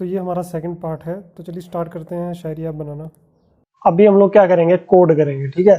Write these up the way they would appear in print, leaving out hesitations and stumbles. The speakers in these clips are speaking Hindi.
तो ये हमारा सेकंड पार्ट है। तो चलिए स्टार्ट करते हैं शायरी आप बनाना। अभी हम लोग क्या करेंगे, कोड करेंगे। ठीक है,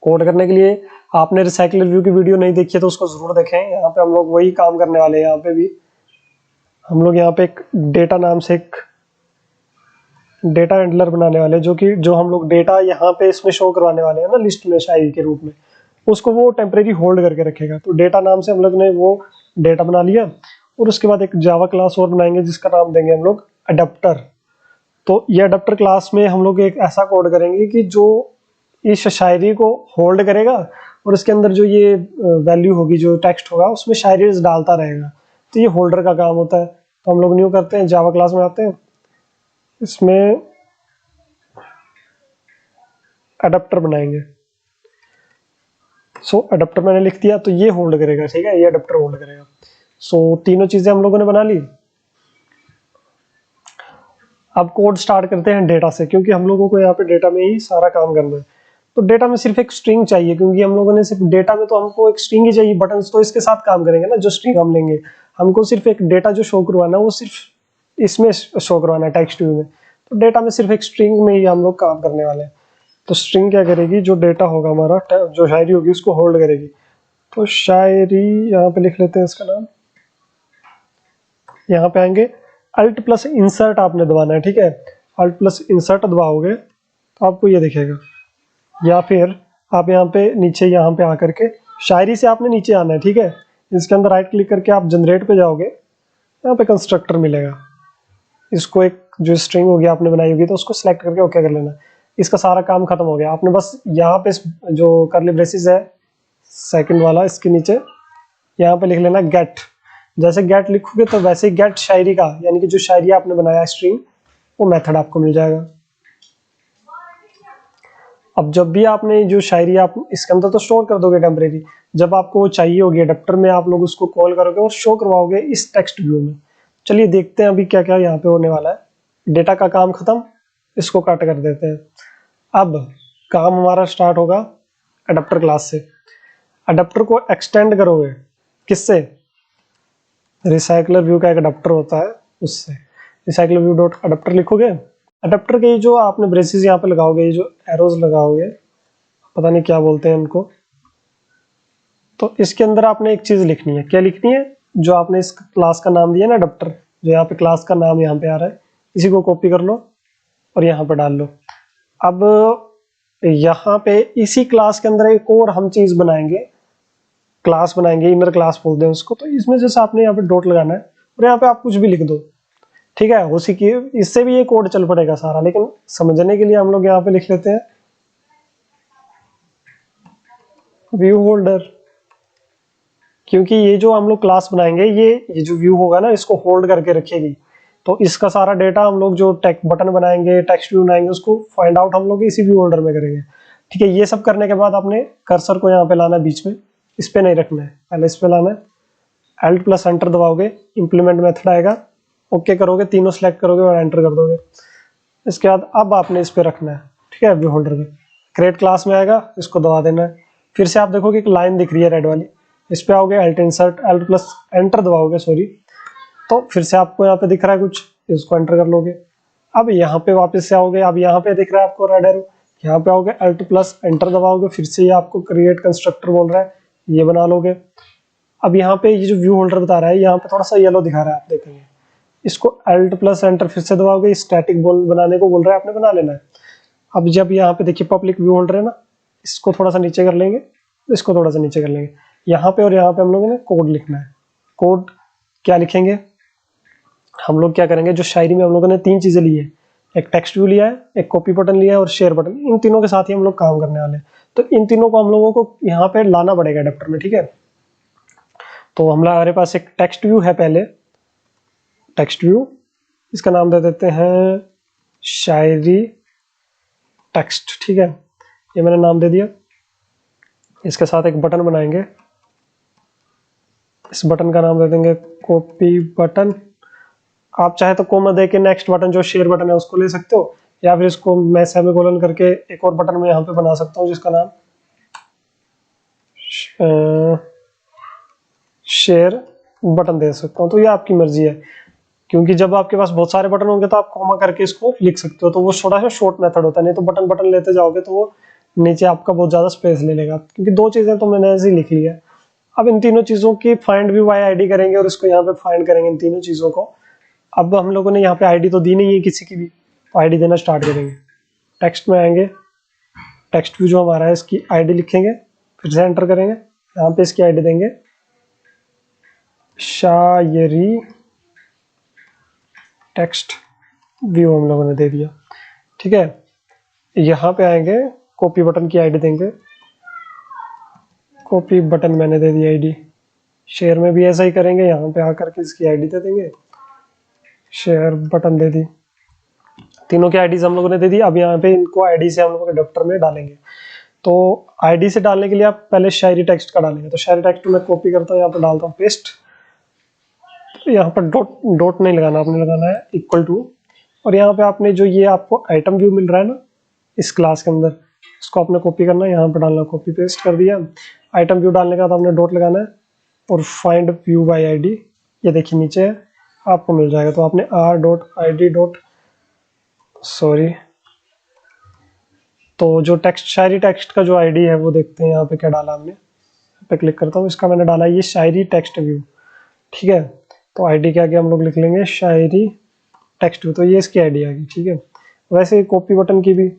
कोड करने के लिए आपने रिसाइकल रिव्यू की वीडियो नहीं देखी है तो उसको जरूर देखें। यहाँ पे हम लोग वही काम करने वाले हैं। यहाँ पे भी हम लोग यहाँ पे एक डेटा नाम से एक डेटा हैंडलर बनाने वाले हैं, जो हम लोग डेटा यहाँ पे इसमें शो करवाने वाले हैं ना, लिस्ट में शायरी के रूप में, उसको वो टेम्परेरी होल्ड करके रखेगा। तो डेटा नाम से हम लोग ने वो डेटा बना लिया और उसके बाद एक जावा क्लास और बनाएंगे जिसका नाम देंगे हम लोग अडेप्टर। तो ये अडेप्टर क्लास में हम लोग एक ऐसा कोड करेंगे कि जो इस शायरी को होल्ड करेगा और इसके अंदर जो ये वैल्यू होगी, जो टेक्स्ट होगा, उसमें शायरी डालता रहेगा। तो ये होल्डर का काम होता है। तो हम लोग न्यू करते हैं, जावा क्लास में आते हैं, इसमें अडेप्टर बनाएंगे। सो अडेप्टर मैंने लिख दिया, तो ये होल्ड करेगा। ठीक है, ये अडेप्टर होल्ड करेगा। सो तीनों चीजें हम लोगों ने बना ली। अब कोड स्टार्ट करते हैं डेटा से, क्योंकि हम लोगों को यहाँ पे डेटा में ही सारा काम करना है। तो डेटा में सिर्फ एक स्ट्रिंग चाहिए, क्योंकि हम लोगों ने सिर्फ डेटा में तो हमको एक स्ट्रिंग ही चाहिए। बटन्स तो इसके साथ काम करेंगे ना, जो स्ट्रिंग हम लेंगे। हमको सिर्फ एक डेटा जो शो करवाना है वो सिर्फ इसमें शो करवाना है, टेक्स्ट व्यू में। तो डेटा में सिर्फ एक स्ट्रिंग में ही हम लोग काम करने वाले हैं। तो स्ट्रिंग क्या करेगी, जो डेटा होगा हमारा, जो शायरी होगी, उसको होल्ड करेगी। तो शायरी यहाँ पे लिख लेते हैं इसका नाम। यहाँ पे आएंगे, अल्ट प्लस इंसर्ट आपने दबाना है। ठीक है, अल्ट प्लस इंसर्ट दबाओगे तो आपको ये दिखेगा। या फिर आप यहाँ पे नीचे, यहाँ पे आकर के शायरी से आपने नीचे आना है। ठीक है, इसके अंदर राइट क्लिक करके आप जनरेट पे जाओगे, यहाँ पे कंस्ट्रक्टर मिलेगा। इसको एक जो स्ट्रिंग होगी आपने बनाई होगी, तो उसको सिलेक्ट करके ओके कर लेना। इसका सारा काम खत्म हो गया। आपने बस यहाँ पे जो कर्ली ब्रेसिस है सेकंड वाला, इसके नीचे यहाँ पे लिख लेना गेट। जैसे गेट लिखोगे तो वैसे ही गेट शायरी का, यानी कि जो शायरी आपने बनाया स्ट्रिंग, वो मेथड आपको मिल जाएगा। अब जब भी आपने जो शायरी आप इसके अंदर तो स्टोर कर दोगे टेम्परेरी, जब आपको वो चाहिए होगी अडेप्टर में, आप लोग उसको कॉल करोगे और शो करवाओगे इस टेक्स्ट व्यू में। चलिए देखते हैं अभी क्या क्या यहाँ पे होने वाला है। डेटा का काम खत्म, इसको कट कर देते हैं। अब काम हमारा स्टार्ट होगा अडेप्टर क्लास से। अडेप्टर को एक्सटेंड करोगे किससे, रिसाइकलर व्यू का एक अडेप्टर होता है उससे। रिसाइकलर व्यू डॉट अडेप्टर लिखोगे। अडेप्टर के जो आपने ब्रेसेस यहाँ पे लगाओगे, ये जो एरोज लगाओगे, पता नहीं क्या बोलते हैं इनको, तो इसके अंदर आपने एक चीज लिखनी है। क्या लिखनी है, जो आपने इस क्लास का नाम दिया ना अडेप्टर, जो यहाँ पे क्लास का नाम यहाँ पे आ रहा है, इसी को कॉपी कर लो और यहाँ पे डाल लो। अब यहाँ पे इसी क्लास के अंदर एक और हम चीज बनाएंगे, क्लास बनाएंगे, इनर क्लास बोलते हैं उसको। तो इसमें जैसे आपने यहाँ पे डॉट लगाना है और यहाँ पे आप कुछ भी लिख दो। ठीक है, उसी की, इससे भी ये कोड चल पड़ेगा सारा, लेकिन समझने के लिए हम लोग यहाँ पे लिख लेते हैं व्यू होल्डर। क्योंकि ये जो हम लोग क्लास बनाएंगे, ये जो व्यू होगा ना, इसको होल्ड करके रखेगी। तो इसका सारा डेटा हम लोग जो टेक बटन बनाएंगे, टेक्स्ट व्यू बनाएंगे, उसको फाइंड आउट हम लोग इसी व्यू होल्डर में करेंगे। ठीक है, ये सब करने के बाद आपने कर्सर को यहाँ पे लाना है बीच में, इस पे नहीं रखना है, पहले इस पे लाना है। Alt प्लस एंटर दबाओगे, इंप्लीमेंट मेथड आएगा, ओके करोगे, तीनों सेलेक्ट करोगे और एंटर कर दोगे। इसके बाद अब आपने इस पे रखना है। ठीक है, व्यू होल्डर में क्रिएट क्लास में आएगा, इसको दबा देना है। फिर से आप देखोगे एक लाइन दिख रही है रेड वाली, इस पे आओगे, alt insert, alt plus enter दबाओगे, सॉरी, तो फिर से आपको यहाँ पे दिख रहा है कुछ, इसको एंटर कर लोगे। अब यहाँ पे वापस से आओगे, अब यहाँ पे दिख रहा है आपको रेड एरो, यहाँ पे आओगे, अल्ट प्लस एंटर दबाओगे, फिर से ये आपको क्रिएट कंस्ट्रक्टर बोल रहा है, ये बना लोगे। अब यहाँ पे ये जो व्यू होल्डर बता रहा है, यहाँ पे थोड़ा सा येलो दिखा रहा है, आप देखेंगे, इसको अल्ट प्लस एंटर फिर से दबाओगे, स्टैटिक बनाने को बोल रहा है, आपने बना लेना है। अब जब यहाँ पे देखिए पब्लिक व्यू होल्डर है ना, इसको थोड़ा सा नीचे कर लेंगे, इसको थोड़ा सा नीचे कर लेंगे। यहाँ पे और यहाँ पे हम लोगों ने कोड लिखना है। कोड क्या लिखेंगे, हम लोग क्या करेंगे, जो शायरी में हम लोगों ने तीन चीजें ली है, एक टेक्स्ट व्यू लिया है, एक कॉपी बटन लिया है और शेयर बटन, इन तीनों के साथ ही हम लोग काम करने वाले हैं। तो इन तीनों को हम लोगों को यहाँ पे लाना पड़ेगा अडेप्टर में। ठीक है, तो हमारे पास एक टेक्स्ट व्यू है, पहले टेक्स्ट व्यू, इसका नाम दे देते हैं शायरी टेक्स्ट। ठीक है, ये मैंने नाम दे दिया। इसके साथ एक बटन बनाएंगे, इस बटन का नाम दे देंगे कॉपी बटन। आप चाहे तो कोमा दे के नेक्स्ट बटन जो शेयर बटन है उसको ले सकते हो, या फिर इसको मैं सेमीकोलन करके एक और बटन में यहाँ पे बना सकता हूँ जिसका नाम शेयर बटन दे सकता हूँ। तो ये आपकी मर्जी है। क्योंकि जब आपके पास बहुत सारे बटन होंगे तो आप कॉमा करके इसको लिख सकते हो, तो वो थोड़ा सा शॉर्ट मेथड होता है, नहीं तो बटन बटन लेते जाओगे तो वो नीचे आपका बहुत ज़्यादा स्पेस ले लेगा। क्योंकि दो चीज़ें तो मैंने ऐसे ही लिख ली है। अब इन तीनों चीज़ों की फाइंड व्यू बाय आईडी करेंगे और इसको यहाँ पे फाइंड करेंगे इन तीनों चीज़ों को। अब हम लोगों ने यहाँ पे आईडी तो दी नहीं है किसी की भी, तो आईडी देना स्टार्ट करेंगे। टेक्स्ट में आएंगे, टेक्स्ट व्यू जो हमारा है इसकी आईडी लिखेंगे, फिर से एंटर करेंगे, यहाँ पे इसकी आईडी देंगे शायरी टेक्स्ट व्यू हम लोगों ने दे दिया। ठीक है, यहाँ पे आएंगे, कॉपी बटन की आईडी देंगे, कॉपी बटन मैंने दे दी आईडी। शेयर में भी ऐसा ही करेंगे, यहाँ पे आकर के इसकी आईडी दे देंगे, शेयर बटन दे दी। तीनों की आईडीज हम लोगों ने दे दी। अब यहाँ पे इनको आईडी से हम लोगों के अडॉप्टर में डालेंगे। तो आईडी से डालने के लिए आप पहले शायरी टेक्स्ट का डालेंगे, तो शायरी टेक्स्ट मैं कॉपी करता हूँ, यहाँ पे डालता हूँ पेस्ट। तो यहाँ पर डॉट नहीं लगाना, आपने लगाना है इक्वल टू, और यहाँ पे आपने जो ये आपको आइटम व्यू मिल रहा है ना इस क्लास के अंदर, इसको आपने कॉपी करना है, यहाँ पे डालना, कॉपी पेस्ट कर दिया। आइटम व्यू डालने के बाद आपने डॉट लगाना है और फाइंड व्यू बाय आईडी, ये देखिए नीचे है, आपको मिल जाएगा। तो आपने तो जो टेक्स्ट शायरी टेक्स्ट का जो आईडी है वो देखते हैं यहाँ पे क्या डाला हमने। पे क्लिक करता हूँ, इसका मैंने डाला ये शायरी टेक्स्ट व्यू। ठीक है, तो आईडी के आगे हम लोग लिख लेंगे शायरी टेक्स्ट व्यू, तो ये इसकी आईडी आ गई। ठीक है, वैसे कॉपी बटन की भी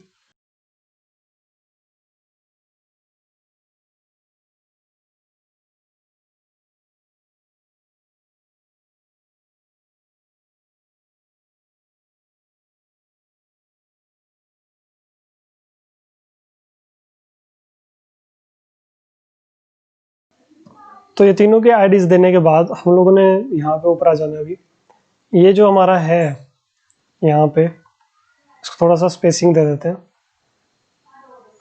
तो ये तीनों के आईडीज देने के बाद हम लोगों ने यहाँ पे ऊपर आ जाना है। अभी ये जो हमारा है यहाँ पे, इसको थोड़ा सा स्पेसिंग दे देते हैं।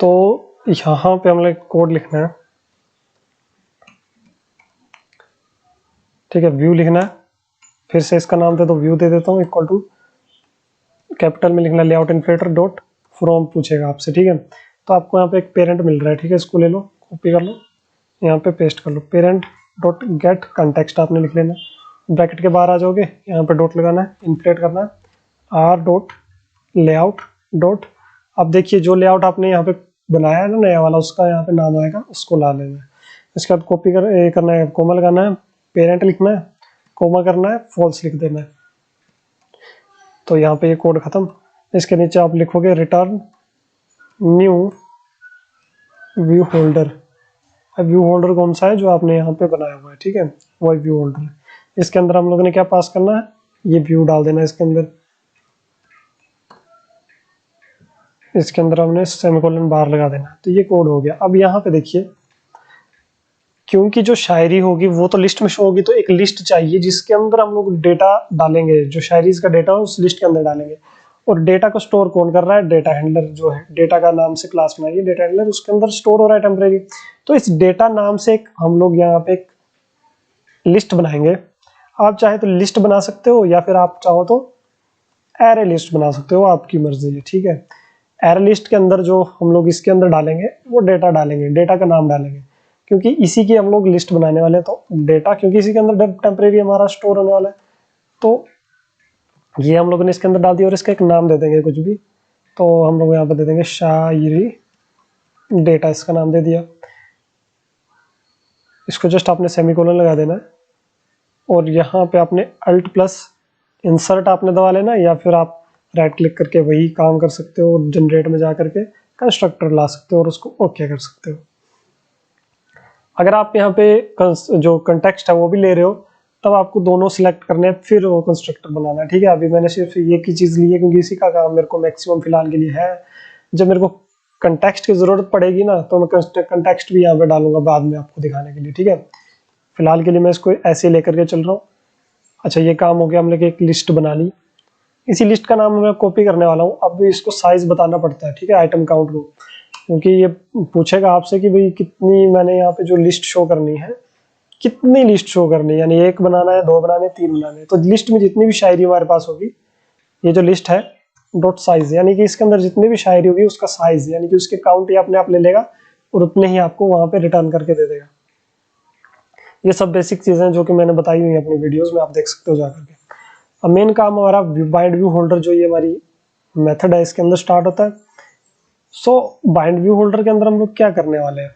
तो यहाँ पे हम लोग कोड लिखना है। ठीक है, व्यू लिखना है, फिर से इसका नाम दे दो, व्यू दे देता हूँ, इक्वल टू कैपिटल में लिखना लेआउट इन्फिलेटर डॉट फ्रॉम पूछेगा आपसे। ठीक है, तो आपको यहाँ पे एक पेरेंट मिल रहा है। ठीक है, इसको ले लो, कॉपी कर लो, यहाँ पे पेस्ट कर लो, पेरेंट डॉट गेट कंटेक्स्ट आपने लिख लेना। ब्रैकेट के बाहर आ जाओगे, यहाँ पे डॉट लगाना है, इन्फ्लेट करना है, आर डॉट लेआउट डॉट। अब देखिए जो लेआउट आपने यहाँ पे बनाया है ना नया वाला, उसका यहाँ पे नाम आएगा, उसको ला लेना है। इसके बाद कॉपी करना है, कोमा लगाना है, पेरेंट लिखना है, कोमा करना है, फॉल्स लिख देना है। तो यहाँ पे ये कोड खत्म। इसके नीचे आप लिखोगे रिटर्न न्यू व्यू होल्डर। अब व्यू होल्डर कौन सा है जो आपने यहाँ पे बनाया हुआ है, ठीक है, वही व्यू होल्डर है। इसके अंदर हम लोगों ने क्या पास करना है, ये व्यू डाल देना है इसके अंदर। इसके अंदर हमने सेमीकोलन बार लगा देना। तो ये कोड हो गया। अब यहाँ पे देखिए, क्योंकि जो शायरी होगी वो तो लिस्ट में शो होगी, तो एक लिस्ट चाहिए जिसके अंदर हम लोग डेटा डालेंगे, जो शायरी का डेटा हो उस लिस्ट के अंदर डालेंगे। और डेटा को स्टोर कौन कर रहा है, डेटा हैंडलर जो है, डेटा का नाम से क्लास बनाइए, डेटा हैंडलर, उसके अंदर स्टोर हो रहा है टेम्परेरी। तो इस डेटा नाम से एक हम लोग यहाँ पे एक लिस्ट बनाएंगे। आप चाहे तो लिस्ट बना सकते हो, या फिर आप चाहो तो एरे लिस्ट बना सकते हो, आपकी मर्जी है। ठीक है, एरे लिस्ट के अंदर जो हम लोग इसके अंदर डालेंगे वो डेटा डालेंगे, डेटा का नाम डालेंगे, क्योंकि इसी की हम लोग लिस्ट बनाने वाले हैं। तो डेटा, क्योंकि इसी के अंदर टेम्परेरी हमारा स्टोर होने वाला है, तो ये हम लोगों ने इसके अंदर डाल दिया। और इसका एक नाम दे देंगे कुछ भी, तो हम लोग यहाँ पे दे देंगे शायरी डेटा, इसका नाम दे दिया। इसको जस्ट आपने सेमीकोलन लगा देना है, और यहाँ पे आपने अल्ट प्लस इंसर्ट आपने दबा लेना, या फिर आप राइट क्लिक करके वही काम कर सकते हो, जनरेट में जा करके कंस्ट्रक्टर ला सकते हो और उसको ओके कर सकते हो। अगर आप यहाँ पे जो कंटेक्स्ट है वो भी ले रहे हो, तब आपको दोनों सिलेक्ट करने हैं, फिर वो कंस्ट्रक्टर बनाना है। ठीक है, अभी मैंने सिर्फ ये की चीज़ ली है क्योंकि इसी का काम मेरे को मैक्सिमम फिलहाल के लिए है। जब मेरे को कंटेक्स्ट की ज़रूरत पड़ेगी ना, तो मैं कंटेक्स्ट भी यहाँ पे डालूंगा बाद में आपको दिखाने के लिए। ठीक है, फिलहाल के लिए मैं इसको ऐसे लेकर के चल रहा हूँ। अच्छा, ये काम हो गया, हम लोग एक लिस्ट बना ली। इसी लिस्ट का नाम मैं कॉपी करने वाला हूँ। अब इसको साइज बताना पड़ता है, ठीक है, आइटम काउंट को, क्योंकि ये पूछेगा आपसे कि भाई कितनी मैंने यहाँ पे जो लिस्ट शो करनी है, कितनी लिस्ट शो करनी है, यानी एक बनाना है, दो बनाने, तीन बनाने। तो लिस्ट में जितनी भी शायरी हमारे पास होगी, ये जो लिस्ट है डॉट साइज, यानी कि इसके अंदर जितनी भी शायरी होगी उसका साइज, यानी कि उसके काउंट ये अपने आप ले लेगा और उतने ही आपको वहां पे रिटर्न करके दे देगा। ये सब बेसिक चीजें जो कि मैंने बताई हुई है अपनी वीडियोस में, आप देख सकते हो जाकर के। अब मेन काम हमारा बाइंड व्यू होल्डर जो ये हमारी मेथड है इसके अंदर स्टार्ट होता है। सो बाइंड व्यू होल्डर के अंदर हम लोग क्या करने वाले हैं,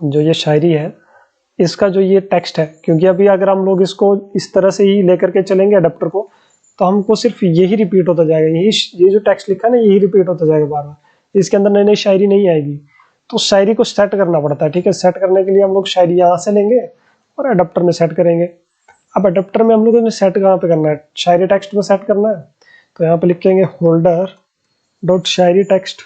जो ये शायरी है इसका जो ये टेक्स्ट है, क्योंकि अभी अगर हम लोग इसको इस तरह से ही लेकर के चलेंगे अडेप्टर को तो हमको सिर्फ यही रिपीट होता जाएगा, ये जो टेक्स्ट लिखा है ना यही रिपीट होता जाएगा बार बार, इसके अंदर नई नई शायरी नहीं आएगी। तो शायरी को सेट करना पड़ता है, ठीक है। सेट करने के लिए हम लोग शायरी यहाँ से लेंगे और अडेप्टर में सेट करेंगे। अब अडेप्टर में हम लोग ने सेट कहाँ पे करना है, शायरी टेक्स्ट में सेट करना है, तो यहाँ पे लिखेंगे होल्डर डॉट शायरी टेक्स्ट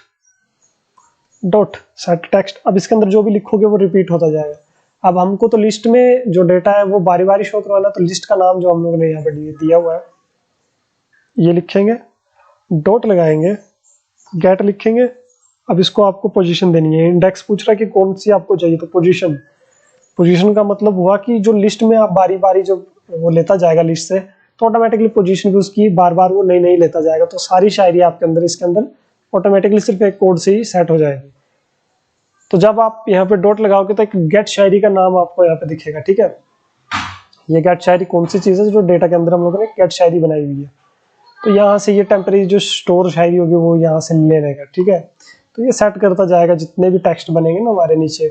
डॉट सेट टेक्स्ट। अब इसके अंदर जो भी लिखोगे वो रिपीट होता जाएगा। अब हमको तो लिस्ट में जो डेटा है वो बारी बारी शो करवाना, तो लिस्ट का नाम जो हम लोगों ने यहाँ पे दिया हुआ है ये लिखेंगे, डॉट लगाएंगे, गेट लिखेंगे। अब इसको आपको पोजीशन देनी है, इंडेक्स पूछ रहा है कि कौन सी आपको चाहिए, तो पोजीशन। पोजीशन का मतलब हुआ कि जो लिस्ट में आप बारी बारी जो वो लेता जाएगा लिस्ट से, तो ऑटोमेटिकली पोजीशन भी उसकी बार बार वो नई नई लेता जाएगा। तो सारी शायरी आपके अंदर इसके अंदर ऑटोमेटिकली सिर्फ एक कोड से ही सेट हो जाएगी। तो जब आप यहाँ पे डॉट लगाओगे तो एक गेट शायरी का नाम आपको यहाँ पे दिखेगा, ठीक है। ये गेट शायरी कौन सी चीज़ है, जो डेटा के अंदर हम लोगों ने गेट शायरी बनाई हुई है। तो यहाँ से ये टेम्परेरी जो स्टोर शायरी होगी वो यहाँ से ले लेगा, ठीक है। तो ये सेट करता जाएगा, जितने भी टेक्स्ट बनेंगे ना हमारे नीचे,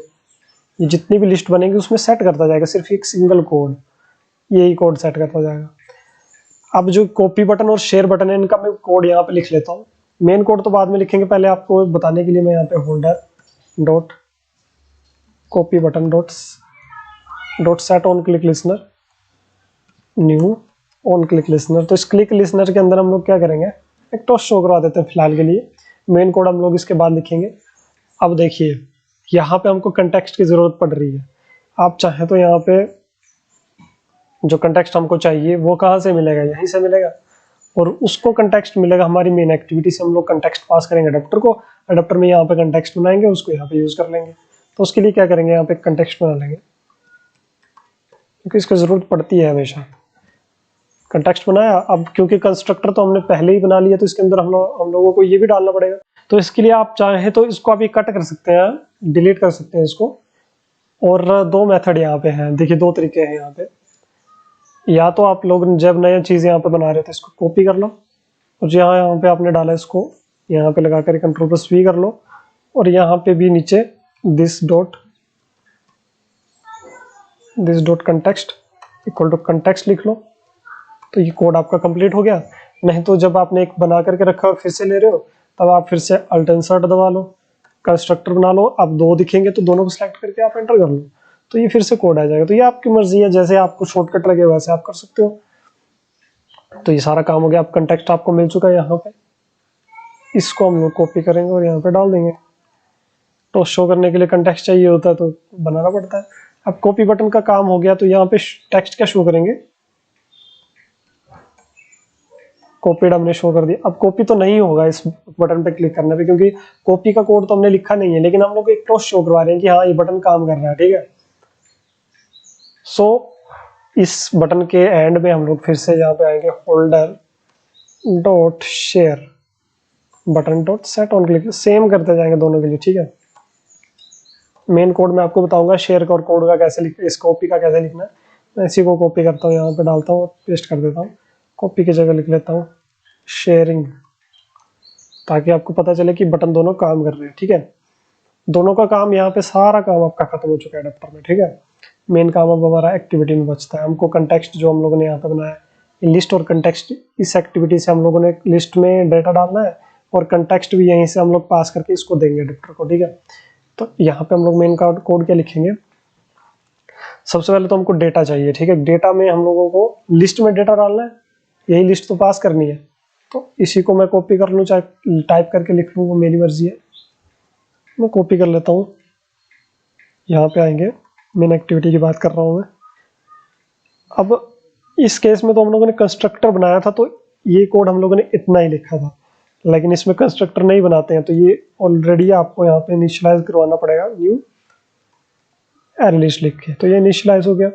ये जितनी भी लिस्ट बनेगी उसमें सेट करता जाएगा, सिर्फ एक सिंगल कोड, यही कोड सेट करता जाएगा। अब जो कॉपी बटन और शेयर बटन है इनका मैं कोड यहाँ पे लिख लेता हूँ। मेन कोड तो बाद में लिखेंगे, पहले आपको बताने के लिए मैं यहाँ पे holder dot copy button dot set on click listener new on click listener. तो इस क्लिक लिसनर के अंदर हम लोग क्या करेंगे, एक टॉस शो करवा देते हैं फिलहाल के लिए। मेन कोड हम लोग इसके बाद लिखेंगे। अब देखिए यहाँ पे हमको कंटेक्स्ट की जरूरत पड़ रही है। आप चाहें तो यहाँ पे जो कंटेक्स्ट हमको चाहिए वो कहाँ से मिलेगा, यहीं से मिलेगा, और उसको कंटेक्स्ट मिलेगा हमारी मेन एक्टिविटी से। हम लोग कंटेक्स्ट पास करेंगे अडेप्टर को, अडेप्टर में यहाँ पे कंटेक्स्ट बनाएंगे, उसको यहाँ पे यूज कर लेंगे। तो उसके लिए क्या करेंगे, यहाँ पे कंटेक्स्ट बना लेंगे, क्योंकि इसकी जरूरत पड़ती है हमेशा। कंटेक्स्ट बनाया, अब क्योंकि कंस्ट्रक्टर तो हमने पहले ही बना लिया तो इसके अंदर हम लोगों को ये भी डालना पड़ेगा। तो इसके लिए आप चाहें तो इसको अभी कट कर सकते हैं, डिलीट कर सकते हैं इसको। और दो मेथड यहाँ पे हैं, देखिए दो तरीके हैं यहाँ पे। या तो आप लोग जब नया चीज़ यहाँ पे बना रहे थे इसको कॉपी कर लो, और यहाँ पे आपने डाला इसको यहाँ पे लगा कर Ctrl+V कर लो, और यहाँ पे भी नीचे this dot context equal to context लिख लो। तो ये कोड आपका कंप्लीट हो गया। नहीं तो जब आपने एक बना करके रखा और फिर से ले रहे हो, तब आप फिर से अल्ट इंसर्ट दबा लो, कंस्ट्रक्टर बना लो। अब दो दिखेंगे तो दोनों को सिलेक्ट करके आप एंटर कर लो, तो ये फिर से कोड आ जाएगा। तो ये आपकी मर्जी है, जैसे आपको शॉर्टकट लगे वैसे आप कर सकते हो। तो ये सारा काम हो गया। अब कंटेक्स्ट आपको मिल चुका है यहाँ पे, इसको हम लोग कॉपी करेंगे और यहाँ पे डाल देंगे। तो शो करने के लिए कंटेक्स्ट चाहिए होता है तो बनाना पड़ता है। अब कॉपी बटन का काम हो गया, तो यहाँ पे टेक्स्ट क्या शो करेंगे, कॉपीड हमने शो कर दिया। अब कॉपी तो नहीं होगा इस बटन पे क्लिक करने पे, क्योंकि कॉपी का कोड तो हमने लिखा नहीं है, लेकिन हम लोग एक टॉस शो करवा रहे हैं कि हाँ ये बटन काम कर रहा है, ठीक है। सो इस बटन के एंड में हम लोग फिर से यहाँ पे आएंगे, holder dot share button dot set on click, same करते जाएंगे दोनों के लिए, ठीक है। मेन कोड में आपको बताऊंगा शेयर का और कोड का कैसे लिख, इस कॉपी का कैसे लिखना है। मैं इसी को कॉपी करता हूँ, यहाँ पे डालता हूँ, पेस्ट कर देता हूँ। कॉपी की जगह लिख लेता हूँ शेयरिंग, ताकि आपको पता चले कि बटन दोनों काम कर रहे हैं, ठीक है। दोनों का काम, यहाँ पे सारा काम आपका खत्म हो चुका है अडेप्टर में, ठीक है। मेन काम अब हमारा एक्टिविटी में बचता है। हमको कंटेक्स्ट जो हम लोगों ने यहाँ पे बनाया है, लिस्ट और कंटेक्स्ट, इस एक्टिविटी से हम लोगों ने लिस्ट में डेटा डालना है, और कंटेक्स्ट भी यहीं से हम लोग पास करके इसको देंगे अडेप्टर को, ठीक है। तो यहाँ पे हम लोग मेन कोड क्या लिखेंगे, सबसे पहले तो हमको डेटा चाहिए, ठीक है। डेटा में हम लोगों को लिस्ट में डेटा डालना है, यही लिस्ट तो पास करनी है। तो इसी को मैं कॉपी कर लूँ, चाहे टाइप करके लिख लूँ, वो मेरी मर्जी है। मैं कॉपी कर लेता हूँ, यहाँ पे आएंगे, मेन एक्टिविटी की बात कर रहा हूँ मैं। अब इस केस में तो हम लोगों ने कंस्ट्रक्टर बनाया था, तो ये कोड हम लोगों ने इतना ही लिखा था, लेकिन इसमें कंस्ट्रक्टर नहीं बनाते हैं, तो ये ऑलरेडी आपको यहाँ पे इनिशियलाइज करवाना पड़ेगा न्यू एरे लिस्ट लिख के। तो ये इनिशियलाइज हो गया।